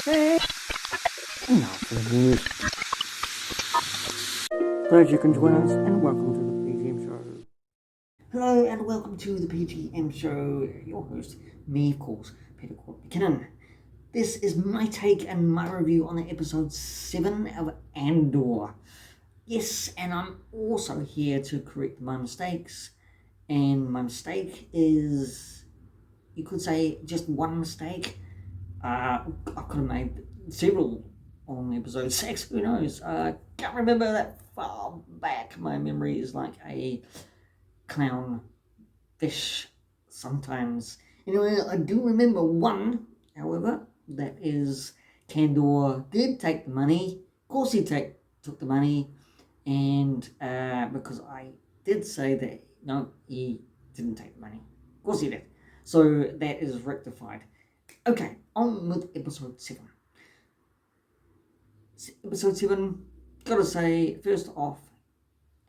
Hey, and now for the news. Glad you can join us, and welcome to the P.G.M show. Hello, and welcome to the P.G.M show. Your host, me, of course, Peter Court-McKinnon. This is my take and my review on the episode 7 of Andor. Yes, and I'm also here to correct my mistakes. And my mistake is, you could say, just one mistake. I could have made several on episode 6, who knows? I can't remember that far back. My memory is like a clown fish sometimes. Anyway, I do remember one, however, that is Kandor did take the money. Of course he took the money, and because I did say that, no, he didn't take the money. Of course he did. So that is rectified. Okay, on with episode 7. Episode 7, gotta say, first off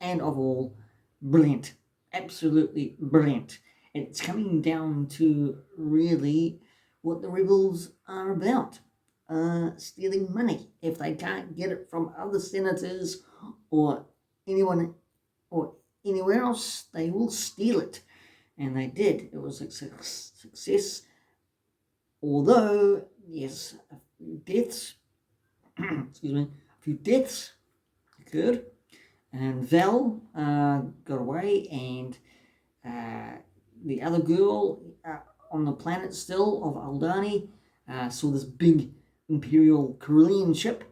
and of all, brilliant. Absolutely brilliant. It's coming down to really what the rebels are about. Stealing money. If they can't get it from other senators or anyone or anywhere else, they will steal it. And they did. It was a success. Although, yes, a few deaths, a few deaths occurred, and Val got away, and the other girl on the planet still of Aldani saw this big Imperial Carillion ship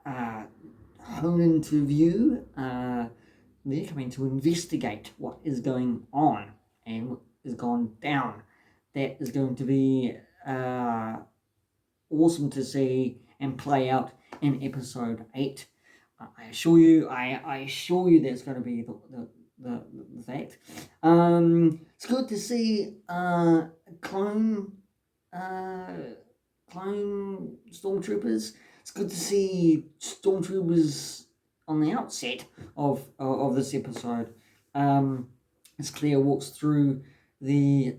hone into view. They're coming to investigate what is going on and what has gone down. That is going to be awesome to see and play out in episode 8. I assure you that's going to be the fact. It's good to see clone stormtroopers. It's good to see stormtroopers on the outset of this episode. As Claire walks through the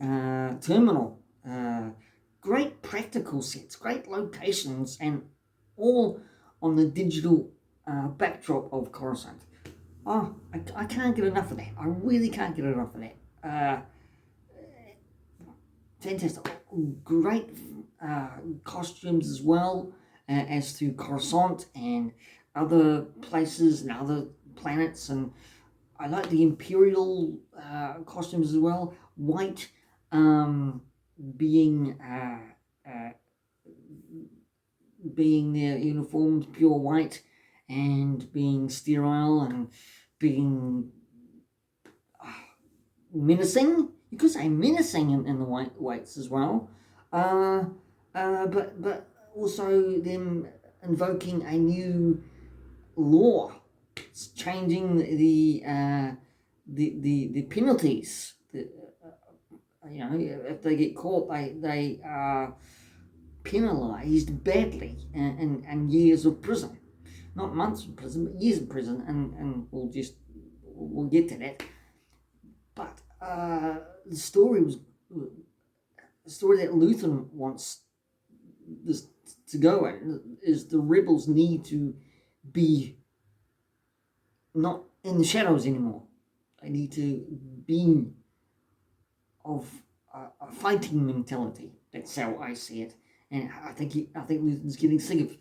terminal. Great practical sets, great locations, and all on the digital backdrop of Coruscant. Oh, I can't get enough of that. I really can't get enough of that. Fantastic. Great costumes as well as to Coruscant and other places and other planets. And I like the Imperial costumes as well. White being their uniforms, pure white, and being sterile and being menacing. You could say menacing in the whites as well. But also them invoking a new law. It's changing the penalties. If they get caught, they are penalised badly and years of prison. Not months of prison, but years of prison, and we'll get to that. But the story that Luthen wants this to go in is the rebels need to be not in the shadows anymore. They need to be of a fighting mentality. That's how I see it, and I think Luthen's getting sick of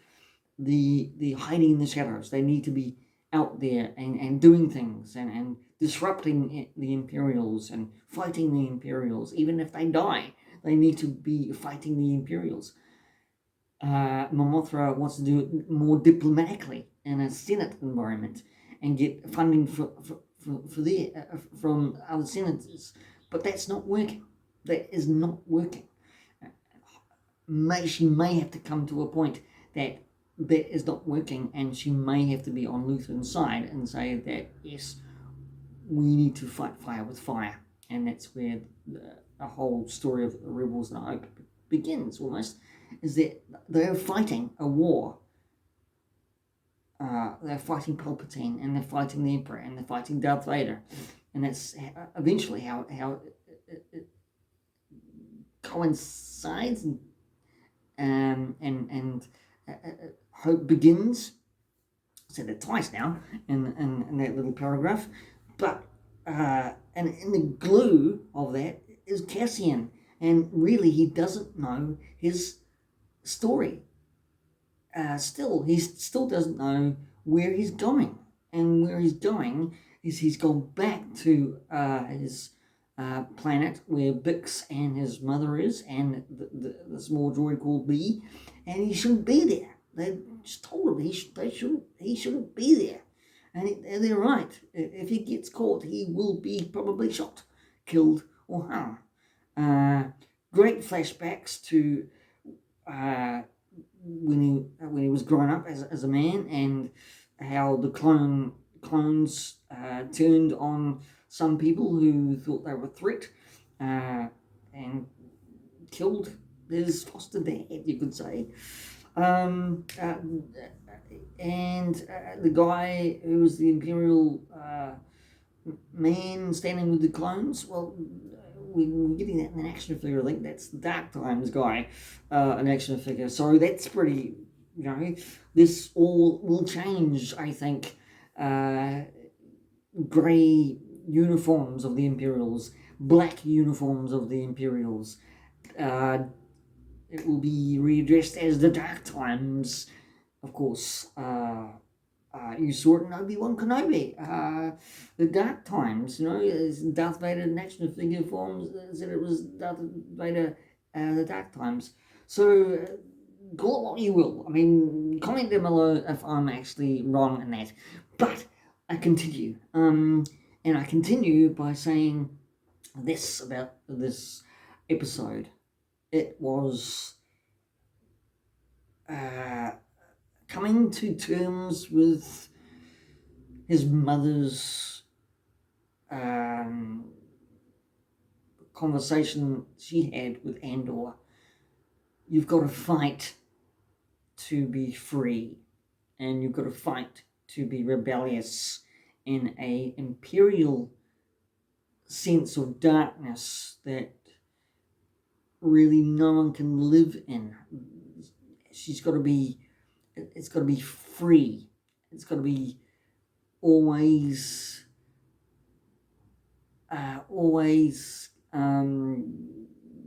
the hiding in the shadows. They need to be out there and doing things and disrupting the Imperials and fighting the Imperials. Even if they die, they need to be fighting the Imperials. Momothra wants to do it more diplomatically in a Senate environment and get funding from other senators. But that's not working. That is not working. She may have to come to a point that is not working, and she may have to be on Luthen's side and say that, yes, we need to fight fire with fire. And that's where the whole story of the Rebels and Hope begins, almost, is that they're fighting a war. They're fighting Palpatine, and they're fighting the Emperor, and they're fighting Darth Vader. And that's eventually how it coincides and hope begins. I said that twice now in that little paragraph, but and in the glue of that is Cassian, and really he doesn't know his story. He still doesn't know where he's going, and where he's going is he's gone back to his planet where Bix and his mother is, and the small droid called B, and he shouldn't be there. They just told him he shouldn't be there, and they're right. If he gets caught, he will be probably shot, killed, or harmed. Great flashbacks to when he was growing up as a man, and how the clones turned on some people who thought they were a threat, and killed his foster dad, you could say. And the guy who was the Imperial man standing with the clones, well, we're getting that in an action figure. I think that's the Dark Times guy, an action figure. So that's pretty, this all will change, I think. Grey uniforms of the Imperials, black uniforms of the Imperials. It will be readdressed as the Dark Times, of course. You saw it in Obi-Wan Kenobi. The Dark Times, Darth Vader in action figure forms said it was Darth Vader, the Dark Times. So, call it what you will. I mean, comment down below if I'm actually wrong in that. But I continue. And I continue by saying this about this episode. It was coming to terms with his mother's conversation she had with Andor. You've got to fight to be free, and you've got to fight to be rebellious in a imperial sense of darkness that really no one can live in. It's got to be free. It's got to be always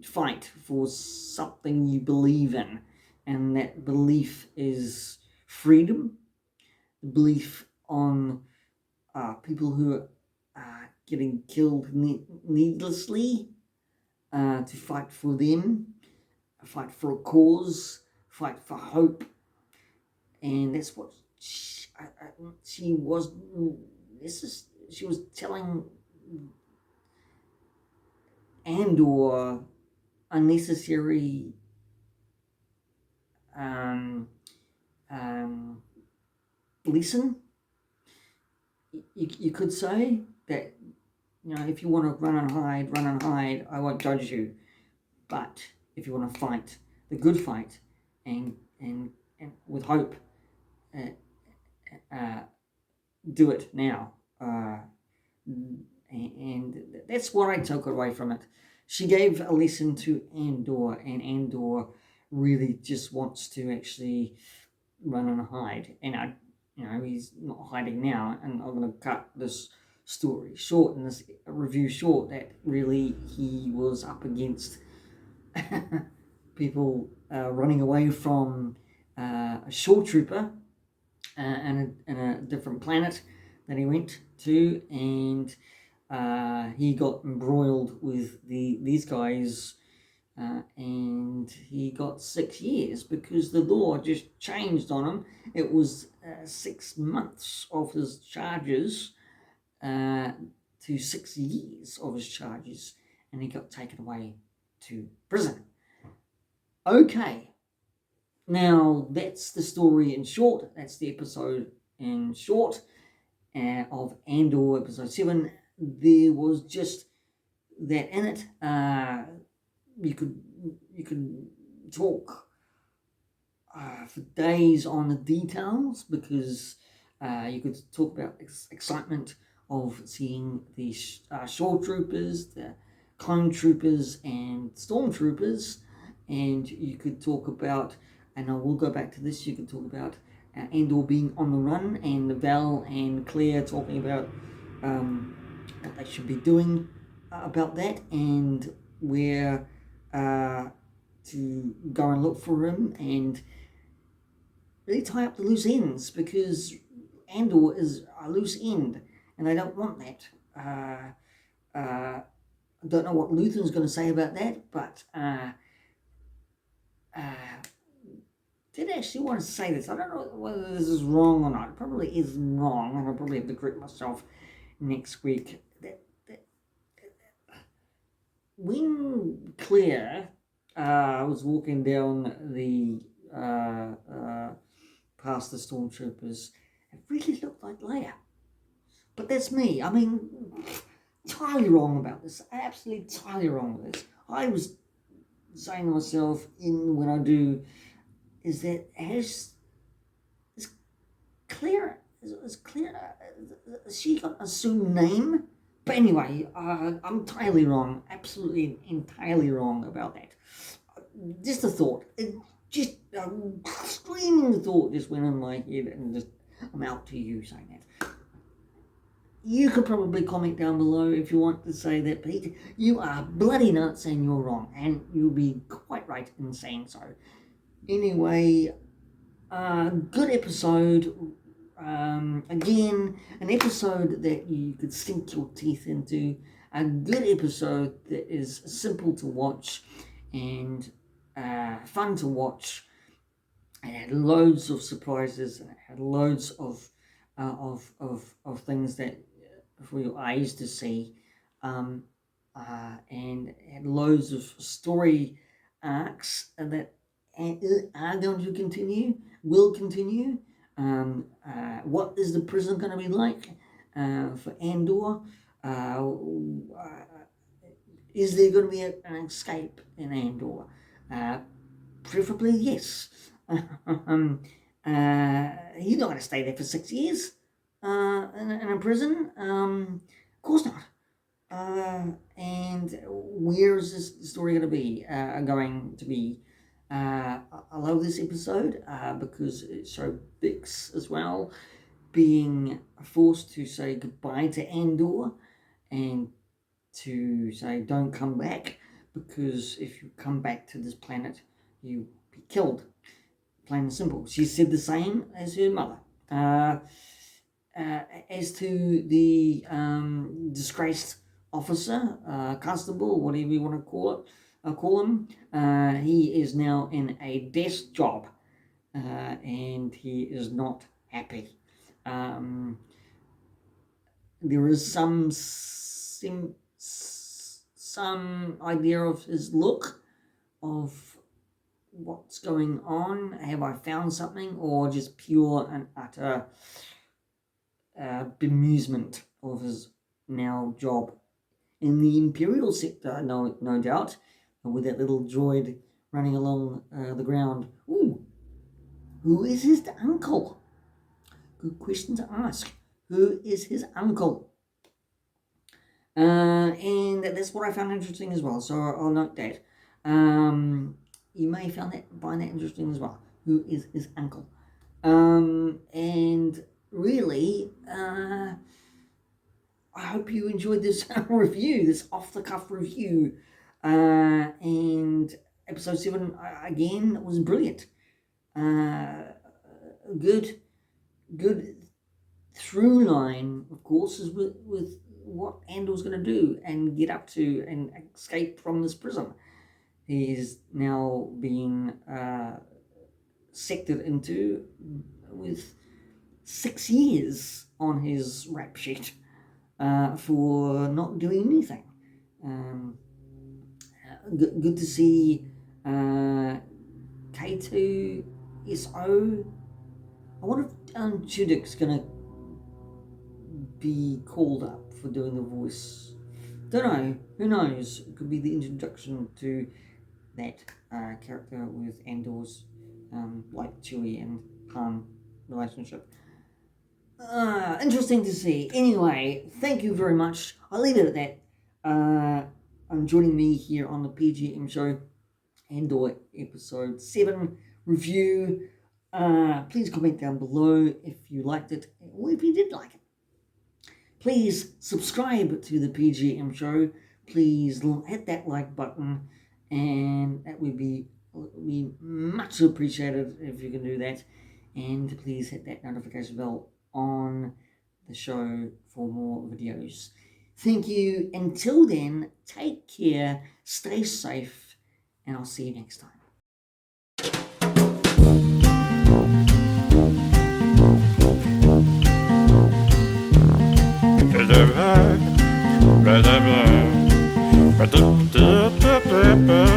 fight for something you believe in, and that belief is freedom. The belief on people who are getting killed needlessly, to fight for them, fight for a cause, fight for hope, and that's what she was. She was telling Andor unnecessary lesson. You could say that, if you want to run and hide, I won't judge you. But if you want to fight the good fight, and with hope, do it now. And that's what I took away from it. She gave a lesson to Andor, and Andor really just wants to actually run and hide. And he's not hiding now. And I'm going to cut this story short, and this review short, that really he was up against people running away from a shore trooper in a different planet that he went to, and he got embroiled with these guys, and he got 6 years because the law just changed on him. It was 6 months of his charges to 6 years of his charges, and he got taken away to prison. Okay, now that's the story in short. That's the episode in short of Andor episode 7. There was just that in it. You could talk for days on the details, because you could talk about excitement of seeing the shore troopers, the clone troopers, and stormtroopers, and you could talk about, and I will go back to this, you could talk about Andor being on the run, and Val and Claire talking about what they should be doing about that, and where to go and look for him, and really tie up the loose ends, because Andor is a loose end, and I don't want that. I don't know what Luthen's going to say about that, but did actually want to say this. I don't know whether this is wrong or not. It probably is wrong, and I'll probably have to correct myself next week. That when Claire was walking down the past the stormtroopers, it really looked like Leia. But that's me. I mean, entirely wrong about this. Absolutely entirely wrong with this. I was saying to myself when I do, is that has Claire, is she got an assumed name? But anyway, I'm entirely wrong. Absolutely entirely wrong about that. Just a thought. Just a screaming thought just went in my head, and just I'm out to you saying that. You could probably comment down below if you want to say that, Pete. You are bloody nuts and you're wrong, and you'll be quite right in saying so. Anyway, good episode. Again, an episode that you could sink your teeth into. A good episode that is simple to watch and fun to watch. It had loads of surprises, and it had loads of things that for your eyes to see, and it had loads of story arcs that are going to continue, will continue. What is the prison going to be like for Andor? Is there going to be an escape in Andor? Preferably yes. He's not going to stay there for 6 years in a prison. Of course not. And where is this story going to be? I love this episode because it showed Bix as well being forced to say goodbye to Andor and to say don't come back, because if you come back to this planet you'll be killed, plain and simple. She said the same as her mother. As to the disgraced officer, constable, whatever you want to call him, he is now in a desk job, and he is not happy. There is some idea of his look, of what's going on. Have I found something, or just pure and utter bemusement of his now job in the Imperial sector? No doubt, with that little droid running along the ground. Ooh, who is his uncle? Good question to ask. Who is his uncle? And that's what I found interesting as well, so I'll note that. You may find that interesting as well. Who is his uncle? And really, I hope you enjoyed this review, this off-the-cuff review. And episode 7, again, was brilliant. Good through line, of course, is with what Andor's going to do and get up to and escape from this prison. He is now being sectored into with 6 years on his rap sheet for not doing anything. Good to see K2SO. I wonder if Judic's going to be called up for doing the voice. Don't know. Who knows? It could be the introduction to that character with Andor's like Chewie and Han relationship. Interesting to see. Anyway, thank you very much. I'll leave it at that. I'm joining me here on the P.G.M show. Andor episode 7 review. Please comment down below if you liked it or if you did like it. Please subscribe to the P.G.M show. Please hit that like button, and that would be much appreciated if you can do that. And please hit that notification bell on the show for more videos. Thank you. Until then, take care, stay safe, and I'll see you next time. Blah, blah, blah, blah, blah, blah, blah, blah, blah.